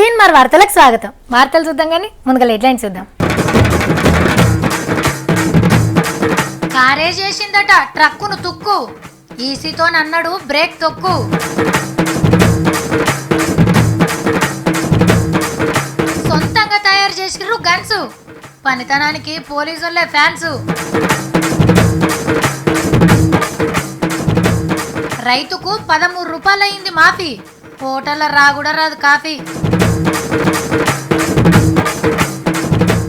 తీన్మార్ వార్తలకు స్వాగతం. వార్తలు చూద్దాం కానీ ముందుగా హెడ్లైన్స్ చూద్దాం. కారే చేసిందట ట్రక్కును తుక్కు, ఈసీతో అన్నాడు బ్రేక్ తొక్కు. సొంతంగా తయారు చేసిర్రు గన్స్, పనితనానికి పోలీసులే ఫ్యాన్స్. రైతుకు 13 రూపాయలు అయింది మాఫీ, హోటళ్ళ రాగుడా రాదు కాఫీ.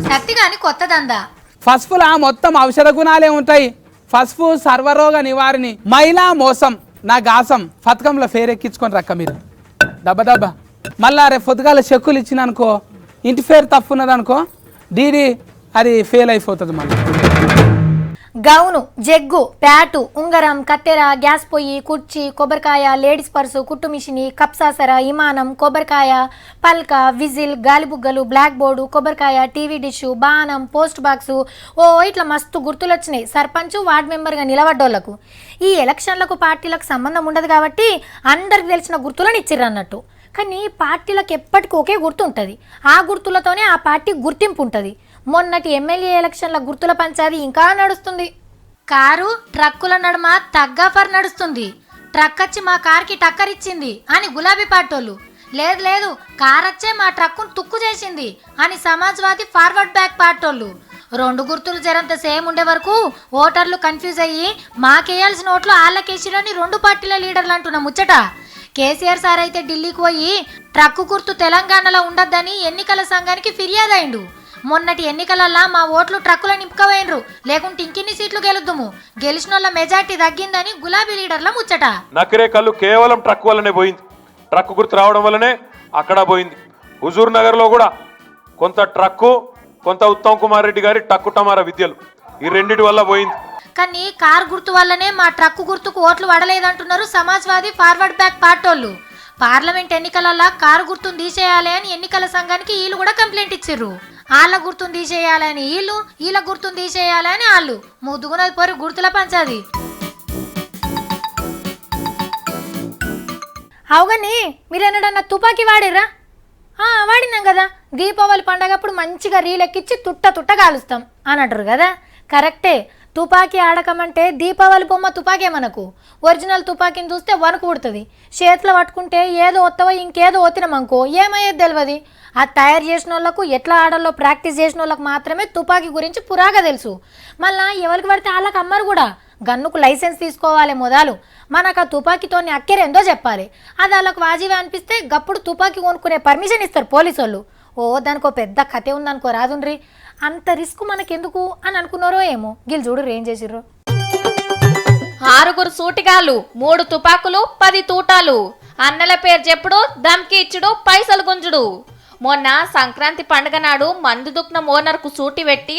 సత్తిగాని కొత్త దందా. పసుపులా మొత్తం ఔషధ గుణాలే ఉంటాయి. పసుపు సర్వరోగ నివారణి, మహిళా మోసం నా గాసం. పథకంలో ఫేరెక్కించుకొని రక్క మీరు దెబ్బ మళ్ళా రేపు పొద్దుగాల చెక్కులు ఇచ్చిననుకో, ఇంటి ఫేర్ తప్పున్నదనుకో, డీడీ అది ఫెయిల్ అయిపోతుంది. మళ్ళీ గౌను, జగ్గు, ప్యాటు, ఉంగరం, కత్తెర, గ్యాస్ పొయ్యి, కుర్చీ, కొబ్బరికాయ, లేడీస్ పర్సు, కుట్టు మిషిని, కప్సాసర, విమానం, కొబ్బరికాయ, పల్క, విజిల్, గాలిబుగ్గలు, బ్లాక్ బోర్డు, కొబ్బరికాయ, టీవీ డిష్, బాణం, పోస్ట్ బాక్సు, ఇట్లా మస్తు గుర్తులు వచ్చినాయి సర్పంచ్ వార్డు మెంబర్గా నిలబడ్డోళ్లకు. ఈ ఎలక్షన్లకు పార్టీలకు సంబంధం ఉండదు కాబట్టి అందరికి తెలిసిన గుర్తులను ఇచ్చిర్రు అన్నట్టు. కానీ పార్టీలకు ఎప్పటికీ ఒకే గుర్తు ఉంటుంది, ఆ గుర్తులతోనే ఆ పార్టీ గుర్తింపు ఉంటుంది. మొన్నటి ఎమ్మెల్యే ఎలక్షన్ల గుర్తుల పంచాది ఇంకా నడుస్తుంది. కారు ట్రక్కుల నడుమ తగ్గాఫర్ నడుస్తుంది. ట్రక్ వచ్చి మా కార్కి టక్కర్ ఇచ్చింది అని గులాబీ పార్టోళ్ళు, లేదు కార్ వచ్చే మా ట్రక్కును తుక్కు చేసింది అని సమాజ్వాదీ ఫార్వర్డ్ బ్యాక్ పార్టోళ్ళు. రెండు గుర్తులు జరంత సేమ్ ఉండే వరకు ఓటర్లు కన్ఫ్యూజ్ అయ్యి మాకేయాల్సిన ఓట్లు ఆళ్ళకేసిరని రెండు పార్టీల లీడర్లు అంటున్న ముచ్చట. కేసీఆర్ సార్ అయితే ఢిల్లీకి పోయి ట్రక్కు గుర్తు తెలంగాణలో ఉండద్దని ఎన్నికల సంఘానికి ఫిర్యాదు అయిండు. మొన్నటి ఎన్నికలల్లా మా ఓట్లు ట్రక్కుల నింపుకపోయినరు, లేకుంటే ఇంకిన్ని సీట్లు గెలుద్దుము, గెలిచిన వాళ్ళ మెజార్టీ తగ్గిందని గులాబీ లీడర్ల ముచ్చట. నకిరే కళ్ళు కేవలం ట్రక్ వల్లనే పోయింది, ట్రక్ గుర్తు రావడం వల్లనే అక్కడ పోయింది. హుజూర్ నగర్ లో కూడా కొంత ట్రక్కు, కొంత ఉత్తమ్ కుమార్ రెడ్డి గారి టక్కు టమారా విద్యలు, ఈ రెండిటి వల్ల పోయింది. కానీ కార్ గుర్తు వల్లనే మా ట్రక్కు గుర్తుకు ఓట్లు పడలేదంటున్నారు సమాజ్వాదీ ఫార్వర్డ్ బ్యాక్ పార్టోళ్ళు. పార్లమెంట్ ఎన్నికలల్లా కారు గుర్తును తీసేయాలి అని ఎన్నికల సంఘానికి వీళ్ళు కూడా కంప్లైంట్ ఇచ్చిర్రు. వాళ్ళ గుర్తును తీసేయాలని వీళ్ళు, వీళ్ళ గుర్తును తీసేయాలని వాళ్ళు, ముద్దుగున్నది పోరు గుర్తుల పంచాది. అవుగని మీరెన్నడన్నా తుపాకీ వాడిర్రా? వాడినాం కదా, దీపావళి పండగప్పుడు మంచిగా రీలెక్కించి తుట్ట కాలుస్తాం అని అంటారు కదా. కరెక్టే, తుపాకీ ఆడకమంటే దీపావళి బొమ్మ తుపాకే మనకు. ఒరిజినల్ తుపాకీని చూస్తే వణుకు పుడుతుంది. చేతిలో పట్టుకుంటే ఏదో వత్తవో ఇంకేదో వత్తినామనుకో ఏమయ్యేది తెలియదు. అది తయారు చేసిన వాళ్ళకు, ఎట్లా ఆడాలో ప్రాక్టీస్ చేసిన వాళ్ళకు మాత్రమే తుపాకీ గురించి పురాగా తెలుసు. మళ్ళీ ఎవరికి పడితే వాళ్ళకి అమ్మరు కూడా. గన్నుకు లైసెన్స్ తీసుకోవాలి మొదలు, మనకు ఆ తుపాకీతో అక్కెరేందో చెప్పాలి. అది వాళ్ళకు వాజీవే అనిపిస్తే గప్పుడు తుపాకీ కొనుక్కునే పర్మిషన్ ఇస్తారు పోలీసు వాళ్ళు. దానికో పెద్ద కథే ఉందనుకో రాదుండ్రి. అంత రిస్క్ మనకెందుకు అని అనుకున్నారో ఏమో. గిల్ చూడు ఏం చేసిర్రు. 6 సూటిగాళ్ళు, 3 తుపాకులు, 10 తూటాలు, అన్నల పేరు చెప్పుడు, దమ్కి ఇచ్చుడు, పైసలు గుంజుడు. మొన్న సంక్రాంతి పండుగ నాడు మందు దుక్న ఓనర్కు సూటి పెట్టి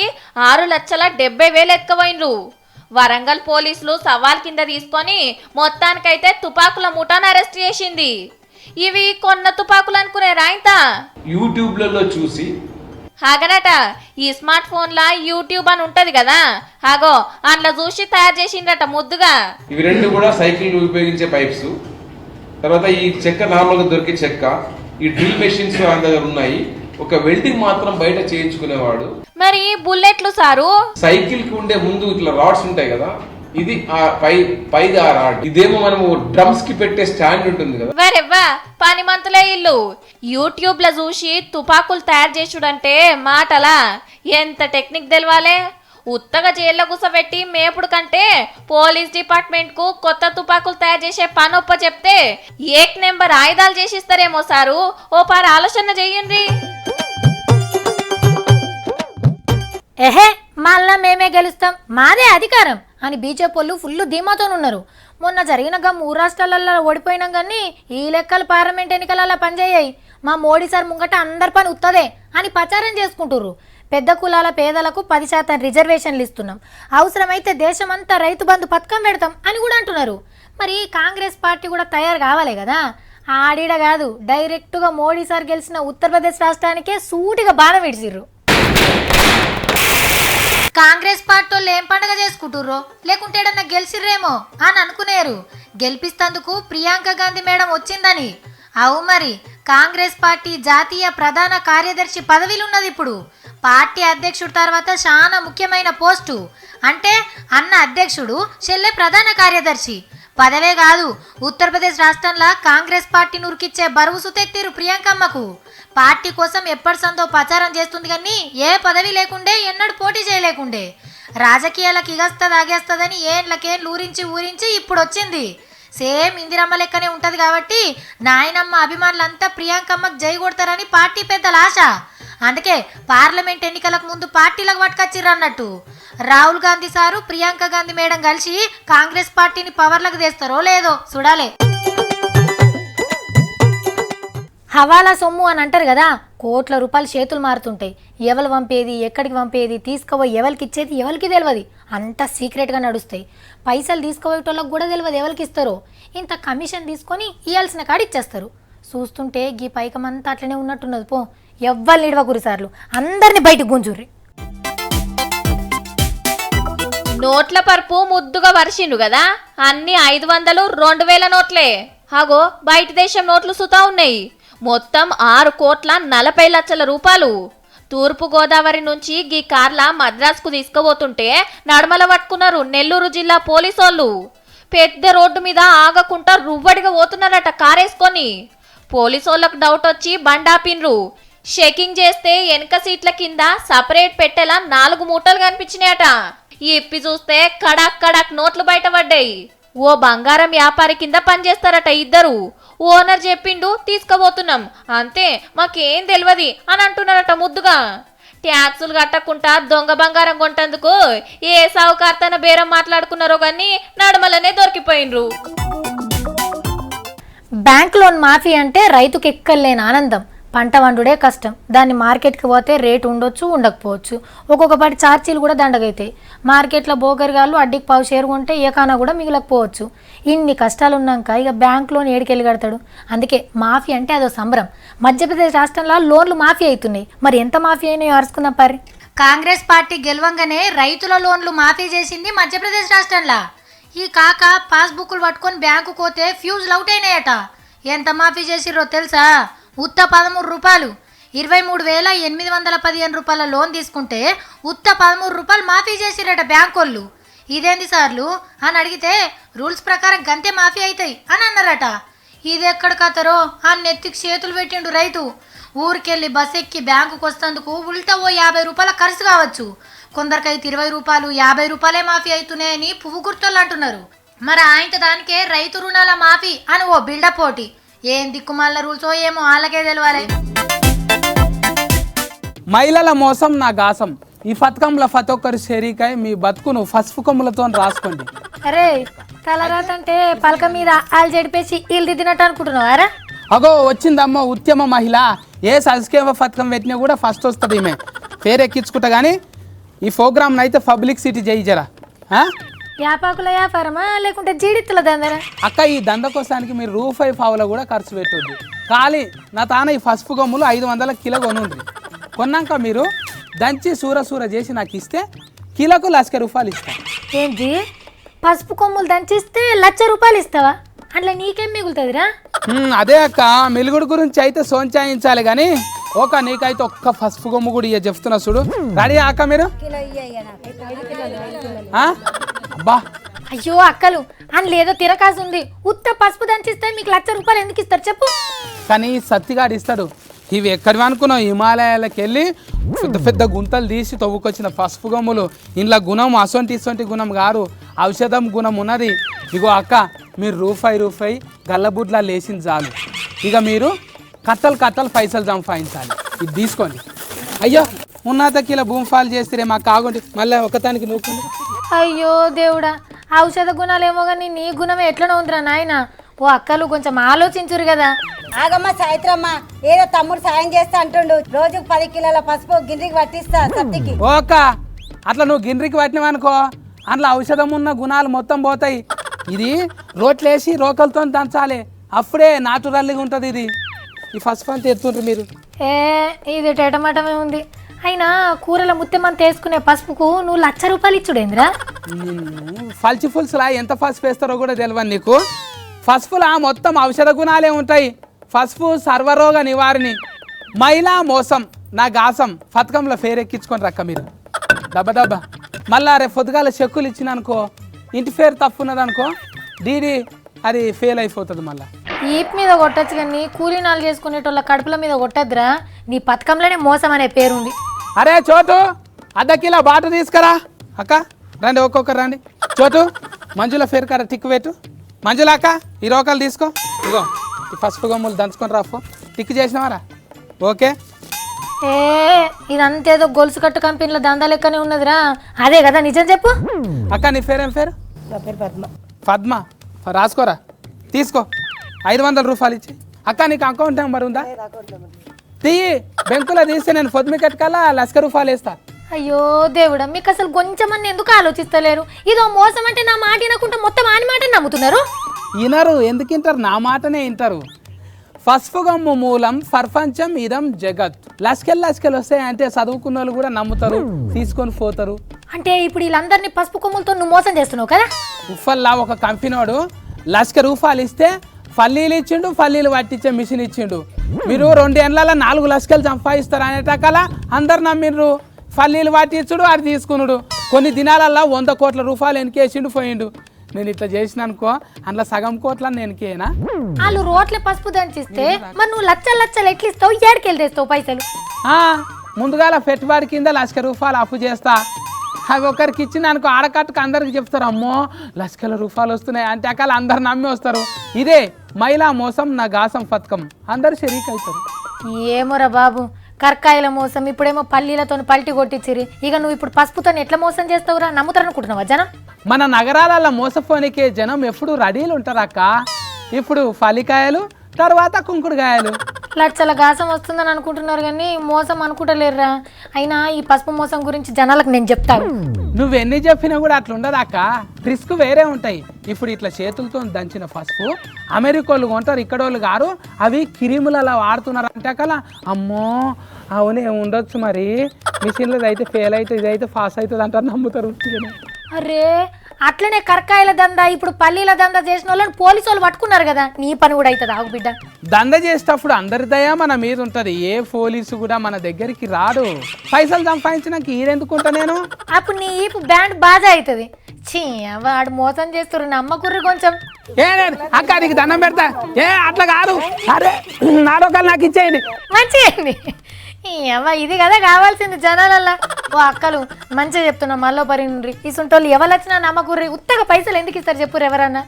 6,70,000 ఎత్తుకపోయిన్రు. వరంగల్ పోలీసులు సవాల్ కింద తీసుకొని మొత్తానికైతే తుపాకుల ముఠాను అరెస్ట్ చేసింది. ఇవి కొన్న తుపాకులు అనుకునే రాయింత యూట్యూబ్లలో చూసి హాగనట. ఈ స్మార్ట్ ఫోన్ లా యూట్యూబ్ అని ఉంటది కదా, హాగో అందులో చూసి తయారు చేసిండట ముద్దుగా. ఇవి రెండు కూడా సైకిల్ ఉపయోగించే పైప్స్. తర్వాత ఈ చెక్క నార్మల్గా దొరికే చెక్క, ఈ డ్రిల్ మెషిన్స్ దగ్గర ఉన్నాయి. ఒక వెల్డింగ్ మాత్రం బయట చేయించుకునేవాడు. మరి బుల్లెట్లు సారు, సైకిల్ కి ఉండే ముందు ఇట్లా రాడ్స్ ఉంటాయి కదా, ఇది పైది ఆ రాడ్. ఇదేమో మనము డ్రమ్స్ కి పెట్టే స్టాండ్ ఉంటుంది కదా. వరెవ్వా పని మంతులే ఇల్లు. యూట్యూబ్ లో చూసి తుపాకులు తయారు చేసుడంటే మాటలా, ఎంత టెక్నిక్ తెలవాలే. ఉత్తగా జైల్లో కూసబెట్టి మేపుడు కంటే పోలీస్ డిపార్ట్మెంట్ కు కొత్త తుపాకులు తయారు చేసే పనొప్ప చెప్తే ఏక్ నెంబర్ ఆయుధాలు చేసిస్తారేమో సారు. ఓ పార ఆలోచన చెయ్యండి. ఎహే మళ్ళా మేమే గెలుస్తాం, మాదే అధికారం అని బీజేపీ వాళ్ళు ఫుల్ ధీమాతోనున్నారు. మొన్న జరిగిన 3 రాష్ట్రాలలో ఓడిపోయినాం కానీ ఈ లెక్కలు పార్లమెంట్ ఎన్నికలలో పనిచేయాయి. మా మోడీ సార్ ముంగట అందరి పని ఉత్తదే అని ప్రచారం చేసుకుంటుర్రు. పెద్ద కులాల పేదలకు 10% రిజర్వేషన్లు ఇస్తున్నాం, అవసరమైతే దేశమంతా రైతు బంధు పథకం పెడతాం అని కూడా అంటున్నారు. మరి కాంగ్రెస్ పార్టీ కూడా తయారు కావాలి కదా. ఆడిడ కాదు, డైరెక్టుగా మోడీ సార్ గెలిచిన ఉత్తరప్రదేశ్ రాష్ట్రానికే సూటిగా బాణం విడిచిర్రు. కాంగ్రెస్ పార్టీ వాళ్ళు ఏం పండుగ చేసుకుంటుర్రో, లేకుంటే ఏడన్నా గెలిచిర్రేమో అని అనుకునేరు. గెలిపిస్తందుకు ప్రియాంక గాంధీ మేడం వచ్చిందని అవు మరి కాంగ్రెస్ పార్టీ జాతీయ ప్రధాన కార్యదర్శి పదవిలో ఉన్నది ఇప్పుడు. పార్టీ అధ్యక్షుడు తర్వాత చాలా ముఖ్యమైన పోస్టు. అంటే అన్న అధ్యక్షుడు, చెల్లె ప్రధాన కార్యదర్శి. పదవే కాదు, ఉత్తరప్రదేశ్ రాష్ట్రంలో కాంగ్రెస్ పార్టీని ఉరికిచ్చే బరువు సుతెత్తిరు ప్రియాంకమ్మకు. పార్టీ కోసం ఎప్పటి సందో ప్రచారం చేస్తుంది కానీ ఏ పదవి లేకుండే, ఎన్నడూ పోటీ చేయలేకుండే. రాజకీయాలకు ఇగస్తది ఆగేస్తుందని ఏళ్ళకేళ్ళు ఊరించి ఇప్పుడు వచ్చింది. సేమ్ ఇందిరమ్మ లెక్కనే ఉంటుంది కాబట్టి నాయనమ్మ అభిమానులంతా ప్రియాంకమ్మకు జై కొడతారని పార్టీ పెద్దల ఆశ. అందుకే పార్లమెంట్ ఎన్నికలకు ముందు పార్టీలకు పట్టుకొచ్చిర్రు అన్నట్టు. రాహుల్ గాంధీ సారు, ప్రియాంక గాంధీ మేడం కలిసి కాంగ్రెస్ పార్టీని పవర్లకు తెస్తారో లేదో చూడాలి. హవాలా సొమ్ము అని అంటారు కదా, కోట్ల రూపాయలు చేతులు మారుతుంటాయి. ఎవరు పంపేది, ఎక్కడికి పంపేది, తీసుకుపోయి ఎవరికి ఇచ్చేది ఎవరికి తెలియదు. అంతా సీక్రెట్గా నడుస్తాయి. పైసలు తీసుకుపోయేటోళ్ళకి కూడా తెలియదు ఎవరికి ఇస్తారో. ఇంత కమిషన్ తీసుకొని ఇవ్వాల్సిన కాడ ఇచ్చేస్తారు. చూస్తుంటే గీ పైకమంతా అట్లనే ఉన్నట్టున్నది. పో ఎవ్వరు నిడవకురు సార్లు, అందరిని బయటకు గుంజుర్రి. నోట్ల పరుపు ముద్దుగా వరిసిండు కదా, అన్ని 500, 2000 నోట్లే. హాగో బయట దేశం నోట్లు సుతా ఉన్నాయి. మొత్తం 6,40,00,000 రూపాయలు. తూర్పు గోదావరి నుంచి గీ కార్ల మద్రాసుకు తీసుకుపోతుంటే నడమల పట్టుకున్నారు నెల్లూరు జిల్లా పోలీసోళ్ళు. పెద్ద రోడ్డు మీద ఆగకుండా రువ్వడిగా పోతున్నారట కారేసుకొని. పోలీసోళ్ళకు డౌట్ వచ్చి బండాపిన్రు. చెకింగ్ చేస్తే వెనక సీట్ల కింద సపరేట్ పెట్టేలా 4 మూటలు కనిపించినాయట. ఇప్పి చూస్తే కడాక్ కడాక్ నోట్లు బయటపడ్డాయి. ఓ బంగారం వ్యాపారి కింద పనిచేస్తారట ఇద్దరు. ఓనర్ చెప్పిండు తీసుకుపోతున్నాం, అంతే మాకేం తెలియదు అని అంటున్నారట ముద్దుగా. ట్యాక్సులు కట్టకుండా దొంగ బంగారం కొంటందుకు ఏ సావుకార్తన బేరం మాట్లాడుకున్నారో కానీ నడమలనే దొరికిపోయినరు. బ్యాంక్ లోన్ మాఫీ అంటే రైతుకు ఎక్కలేని ఆనందం. పంట వండుడే కష్టం. దాన్ని మార్కెట్కి పోతే రేటు ఉండొచ్చు, ఉండకపోవచ్చు. ఒక్కొక్కపాటి ఛార్జీలు కూడా దండగైతాయి. మార్కెట్లో బోగరిగాళ్ళు అడ్డికి పావు షేరు కొంటే ఏకానా కూడా మిగలకపోవచ్చు. ఇన్ని కష్టాలు ఉన్నాక ఇక బ్యాంక్ లోన్ ఏడికెళ్ళి కడతాడు. అందుకే మాఫీ అంటే అదో సంబరం. మధ్యప్రదేశ్ రాష్ట్రంలో లోన్లు మాఫీ అవుతున్నాయి. మరి ఎంత మాఫీ అయినాయో అరుచుకుందాం పరి. కాంగ్రెస్ పార్టీ గెలవంగానే రైతుల లోన్లు మాఫీ చేసింది మధ్యప్రదేశ్ రాష్ట్రంలో. ఈ కాక పాస్బుక్లు పట్టుకొని బ్యాంకు పోతే ఫ్యూజ్లు అవుట్ అయినాయట. ఎంత మాఫీ చేసిర్రో తెలుసా? ఉత్త 13 రూపాయలు. 23,815 రూపాయల లోన్ తీసుకుంటే ఉత్త 13 రూపాయలు మాఫీ చేసిరట బ్యాంక్ వాళ్ళు. ఇదేంది సార్లు అని అడిగితే రూల్స్ ప్రకారం గంతే మాఫీ అవుతాయి అని అన్నారట. ఇది ఎక్కడ కథరో ఆ నెత్తికి చేతులు పెట్టిండు రైతు. ఊరికెళ్ళి బస్ ఎక్కి బ్యాంకుకి వస్తేందుకు ఉల్టా ఓ 50 రూపాయల ఖర్చు కావచ్చు. కొందరికైతే 20 రూపాయలు, 50 రూపాయలే మాఫీ అవుతున్నాయని పువ్వు గుర్తోళ్ళు అంటున్నారు. మరి ఆయన దానికే రైతు రుణాల మాఫీ అని ఓ బిల్డప్ పోటీ. ఏం దిక్కుమాల రూల్సో ఏమో వాళ్ళకే తెలియాలి. మహిళల మోసం నా గాసం. ఈ పథకంలో ప్రతి ఒక్కరి షరీకై మీ బతుకును పసుపు కొమ్ములతో రాసుకోండి. అరే తలరాతంటే పలక మీద ఆలు చెడిపేసి ఇల్లు దిద్దినట్టు అనుకుంటున్నావారా? అగో వచ్చిందమ్మ ఉద్యమ మహిళ. ఏ సంస్కేమ పథకం పెట్టినా కూడా ఫస్ట్ వస్తుంది ఈమె. పేరు ఎక్కించుకుంటా కానీ ఈ ప్రోగ్రామ్ అయితే పబ్లిక్ సిటీ చేయించరా. వ్యాపాకుల వ్యాపారమా లేకుంటే జీడిత్తుల దందరా? అక్క ఈ దంద కోసానికి మీరు రూపాయి పావులో కూడా ఖర్చు పెట్టొద్దు. ఖాళీ నా తాన ఈ పసుపు గమ్ములు 500 కిలో కొనుండ్రి. కొన్నాక మీరు దంచి సూర చేసి నాకు ఇస్తే కిలోకు 1,00,000 రూపాయలు ఇస్తా. ఏంటి పసుపు కొమ్ములు దంచిస్తే 1,00,000 రూపాయలు ఇస్తావా? అట్లా నీకేం మిగులుతుందిరా? అదే అక్క, మెలుగుడు గురించి అయితే సోంచాయించాలి కానీ ఓక నీకైతే ఒక్క పసుపు కొమ్ము కూడా ఇక చెప్తున్నా చూడు. రెడీ అక్క మీరు? అబ్బా అయ్యో అక్కలు అని లేదో తిరకాసు ఉంది. ఉత్త పసుపు దంచిస్తే మీకు 1,00,000 రూపాయలు ఎందుకు ఇస్తారు చెప్పు? కానీ సత్తిగాడు ఇస్తాడు. ఇవి ఎక్కడివి అనుకున్నావు? హిమాలయాలకు వెళ్ళి పెద్ద పెద్ద గుంతలు తీసి తవ్వుకొచ్చిన పసుపు గమ్ములు. ఇంట్లో గుణం అసొంటి గుణం గారు ఔషధం గుణం ఉన్నది. ఇగో అక్క మీరు రూపాయి గల్లబుడ్లా లేచింది చాలు. ఇక మీరు కట్టలు పైసలు సంపాదించాలి. ఇది తీసుకోండి. అయ్యో ఉన్నత కిలో భూమి ఫాల్ చేస్తే మాకు కాగుండి మళ్ళీ ఒకతానికి నూకుంది. అయ్యో దేవుడా, ఔషధ గుణాలేమో కానీ నీ గుణమే ఎట్లనో ఉందిరా నాయన. ఓ అక్కలు కొంచెం ఆలోచించురు కదా. ఆగమ్మ సాయిత్రమ్మ, ఏదో తమ్ముడు సాయం చేస్తా అంటుండు. రోజుకు 10 కిలోల పసుపు గిన్నెకి పట్టిస్తా సత్తికి. ఓక అట్లా నువ్వు గిన్నెకి పట్టినవనుకో అందులో ఔషధం ఉన్న గుణాలు మొత్తం పోతాయి. ఇది రోట్లేసి రోకలతో దంచాలి, అప్పుడే నాచురల్గా ఉంటుంది. ఇది ఈ పసుపు అంతా ఎత్తుండ్రు మీరు. ఇది టెటమటమే ఉంది. అయినా కూరల ముత్తెమంత వేసుకునే పసుపుకు నువ్వు 1,00,000 రూపాయలు ఇచ్చుడేంద్రా? ఫల్చి ఫుల్స్లా ఎంత పసుపు వేస్తారో కూడా తెలియదు నీకు. పసుపులా మొత్తం ఔషధ గుణాలే ఉంటాయి. పసుపు సర్వరోగ నివారిణి, మహిళా మోసం నా గాసం, పథకంలో ఫేరెక్కించుకొని రక్క మీరు దెబ్బ. మళ్ళా రేపు పొద్దుగాల చెక్కులు ఇచ్చిననుకో, ఇంటి ఫేర్ తప్పు ఉన్నదనుకో, డీడీ అది ఫెయిల్ అయిపోతుంది. మళ్ళీ ఈప్ మీద కొట్టచ్చు కానీ కూలీనాలు చేసుకునేటోళ్ళ కడుపుల మీద కొట్టద్దురా. నీ పథకంలోనే మోసం అనే పేరుంది. అరే చోటు, అర్ధ కిలో బాట తీసుకురా. అక్క రండి, ఒక్కొక్కరు రండి. చోటు, మంజుల ఫేర్ కాడ టిక్ పెట్టు. మంజుల అక్క, ఈ రోకలు తీసుకో. ఇగో ఈ పసుపు గమ్ములు దంచుకొని రాఫో. టిక్ చేసినవారా? ఓకే. ఏ ఇదంతేదో గొలుసు కట్టు కంపెనీలో దందా లెక్కనే ఉన్నదిరా. అదే కదా, నిజం చెప్పు. అక్క నీ పేరు ఏం పేరు? పద్మ. రాసుకోరా, తీసుకో. 500 రూపాయలు ఇచ్చి. అక్క నీకు అకౌంట్ నెంబర్ ఉందా? తీయి, బెంకులో తీస్తే నేను పొద్దుమికెట్ కల్లా 1,00,000 రూపాయలు వేస్తా. అయ్యో దేవుడా, మీకు అసలు కొంచెమని ఎందుకు ఆలోచిస్తలేరు? ఇదో మోసం అంటే నా మాట వినకుండా మొత్తం ఆని మాట నమ్ముతున్నారు. వినరు, ఎందుకు వింటారు? నా మాటనే వింటారు. పసుపు గమ్ము మూలం ప్రపంచం ఇదం జగత్. లస్కెలు వస్తాయి అంటే చదువుకున్న వాళ్ళు కూడా నమ్ముతారు, తీసుకొని పోతారు. అంటే ఇప్పుడు వీళ్ళందరినీ పసుపు కొమ్ములతో నువ్వు మోసం చేస్తున్నావు కదా? ఉఫల్లా ఒక కంపెనీ వాడు 1,00,000 రూపాయలు ఇస్తే పల్లీలు ఇచ్చిండు, పల్లీలు పట్టించే మిషన్ ఇచ్చిండు. మీరు 2 ఏళ్ళలో 4 లక్షలు సంపాదిస్తారు అనేటకల అందరు నమ్మిండ్రు. పల్లీలు పట్టించుడు, అది తీసుకున్నాడు. కొన్ని దినాలల్లో 100 కోట్ల రూపాయలు వెనకేసిండు, పోయిండు. నేను ఇట్లా చేసిన అనుకో, అందులో సగం కోట్ల వెనకేనా? వాళ్ళు రోట్లే పసుపు దంచిస్తే మరి నువ్వు లచ్చలు ఎట్లు ఇస్తావు? ఏడుకెళ్ళి తెస్తావు పైసలు? ముందుగాల పెట్టుబడి కింద 1,00,000 రూపాయలు అప్పు చేస్తా. అవి ఒకరికి ఇచ్చిన అనుకో, ఆడకట్టుకు అందరికి చెప్తారు, అమ్మో 1,00,000 రూపాయలు వస్తున్నాయి అంటే అకాల అందరు నమ్మి వస్తారు. ఇదే మహిళా మోసం నా గాసం పథకం, అందరు షరీక్ అవుతారు. ఏమోరా బాబు, కర్కాయల మోసం, ఇప్పుడేమో పల్లీలతో పల్టి కొట్టించిరి. ఇక నువ్వు ఇప్పుడు పసుపుతో ఎట్లా మోసం చేస్తావురా? నమ్ముతారనుకుంటున్నావా జనం? మన నగరాలలో మోసపోనికే జనం ఎప్పుడు రెడీలు ఉంటారక్క. ఇప్పుడు పల్లికాయలు, తర్వాత కుంకుడుకాయలు. లక్షల గాసం వస్తుందని అనుకుంటున్నారు కానీ మోసం అనుకుంటలేరురా. అయినా ఈ పసుపు మోసం గురించి జనాలకు నేను చెప్తాను. నువ్వెన్ని చెప్పినా కూడా అట్లా ఉండదు అక్క, రిస్క్ వేరే ఉంటాయి. ఇప్పుడు ఇట్లా చేతులతో దంచిన పసుపు అమెరికోళ్ళు కొంటారు, ఇక్కడోళ్ళు గారు అవి క్రీములలో వాడుతున్నారు అంటే కల అమ్మో అవునే ఉండొచ్చు, మరి మిషన్లో అయితే ఫెయిల్ అవుతుంది, ఇదైతే పాస్ అవుతుంది అంటారు, నమ్ముతారు. అరే అట్లనే కరకాయల దందా, ఇప్పుడు పల్లీల దందా చేసిన వాళ్ళని పోలీసు వాళ్ళు పట్టుకున్నారు కదా, నీ పని కూడా అవుతుంది. ఆగు బిడ్డ, దంద చేసేటప్పుడు అందరి దయ మన మీద ఉంటుంది. ఏ పోలీసు కూడా మన దగ్గరికి రాడు. పైసలు సంపాదించినాక ఈరెందుకుంటా నేను? అప్పుడు నీ ఈపు బ్యాండ్ బాజా అవుతుంది. చీ వాడు మోసం చేస్తారు, నమ్మకుర్రి కొంచెం. అక్క నీకు దండం పెడతా. అట్లా కాదు, అరే నాడోకాలు నాకు ఇచ్చేయండి. మంచిగా ఇది కదా కావాల్సింది జనాలల్లా. ఓ అక్కలు మంచిగా చెప్తున్నా, మళ్ళీ పరిణ్రి ఇసుంటోళ్ళు ఎవరు వచ్చినా నమ్మకుర్రి. ఉత్తగా పైసలు ఎందుకు ఇస్తారు చెప్పుర్రు ఎవరన్నా?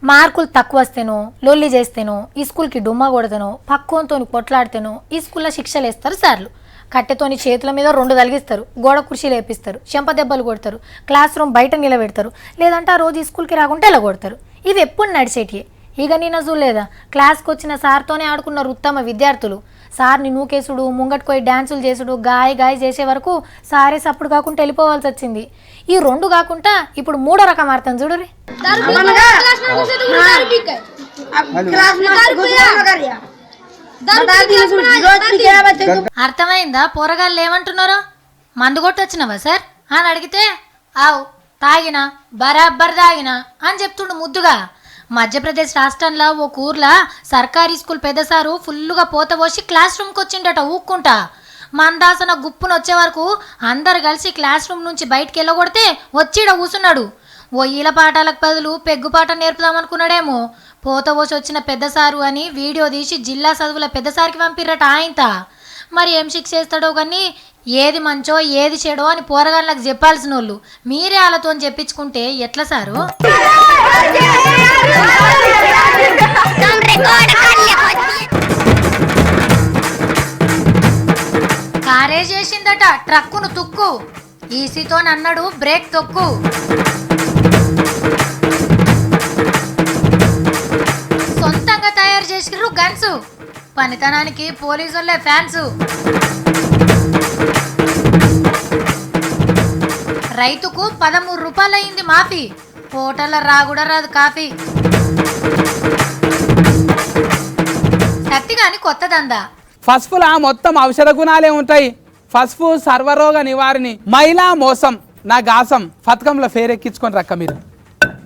మార్కులు తక్కువ వస్తేనో, లొల్లి చేస్తేనో, ఈ స్కూల్కి డుమ్మా కొడతానో, పక్కోతో కొట్లాడితేనో ఈ స్కూల్లో శిక్షలు వేస్తారు సార్లు. కట్టెతోని చేతుల మీద 2 తలిగిస్తారు, గోడ కుర్చీలు వేపిస్తారు, చెంప దెబ్బలు కొడతారు, క్లాస్ రూమ్ బయట నిలబెడతారు, లేదంటే ఆ రోజు ఈ స్కూల్కి రాకుంటే ఇలా కొడతారు. ఇవి ఎప్పుడు నడిచేటియే. ఇక నిన్న చూడలేదా, క్లాస్కి వచ్చిన సార్తోనే ఆడుకున్నారు ఉత్తమ విద్యార్థులు. సార్ని నూకేసుడు, ముంగట్టుకోయి డ్యాన్సులు చేసుడు, గాయ చేసే వరకు సారే సప్పుడు కాకుండా వెళ్ళిపోవాల్సి వచ్చింది. ఈ 2 కాకుండా ఇప్పుడు 3వ రకం అర్థం చూడరి. అర్థమైందా పోరగాళ్ళు ఏమంటున్నారో? మందు కొట్టొచ్చినవా సార్ అని అడిగితే ఆవు తాగినా, బరాబర్ తాగినా అని చెప్తుండు ముద్దుగా. మధ్యప్రదేశ్ రాష్ట్రంలో ఓ ఊర్లో సర్కారీ స్కూల్ పెద్దసారు ఫుల్లుగా పోత పోసి క్లాస్ రూమ్కి వచ్చిండట ఊక్కుంటా. మందాసన గుప్పును వచ్చే వరకు అందరు కలిసి క్లాస్ రూమ్ నుంచి బయటికి వెళ్ళగొడితే వచ్చిడ కూసున్నాడు. ఓ ఈల పాఠాలకు బదులు పెగ్గుపాట నేర్పుదామనుకున్నాడేమో. పోత పోసి వచ్చిన పెద్దసారు అని వీడియో తీసి జిల్లా చదువుల పెద్దసారికి పంపిర్రట ఆయనత. మరి ఏం శిక్ష చేస్తాడో కానీ ఏది మంచో ఏది చెడో అని పోరగాళ్ళకి చెప్పాల్సిన వాళ్ళు మీరే వాళ్ళతో చెప్పించుకుంటే ఎట్లా సారు? కారే చేసిందట ట్రక్కును తుక్కు, ఈసీతో అన్నాడు బ్రేక్ తొక్కు. సొంతంగా తయారు చేసిర్రు గన్స్, పనితనానికి పోలీసులే ఫ్యాన్స్. రైతుకు 13 రూపాయలు అయింది మాఫీ, హోటల్లో రాగుడా రాదు కాఫీ. సత్తిగాని కొత్త దందా. పసుపులా మొత్తం ఔషధ గుణాలే ఉంటాయి. పసుపు సర్వరోగ నివారిణి, మహిళా మోసం నా గాసం, పథకంలో ఫేరెక్కించుకొని రక్క మీరు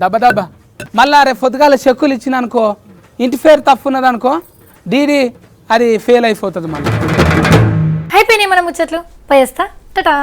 దెబ్బ. మళ్ళా రేపు పొద్దుగాల చెక్కులు ఇచ్చిన అనుకో, ఇంటి ఫేర్ తప్పు ఉన్నదనుకో, డీడీ అది ఫెయిల్ అయిపోతుంది మళ్ళీ. అయిపోయినాయి మన ముచ్చట్లు, పోయేస్తా, టటా.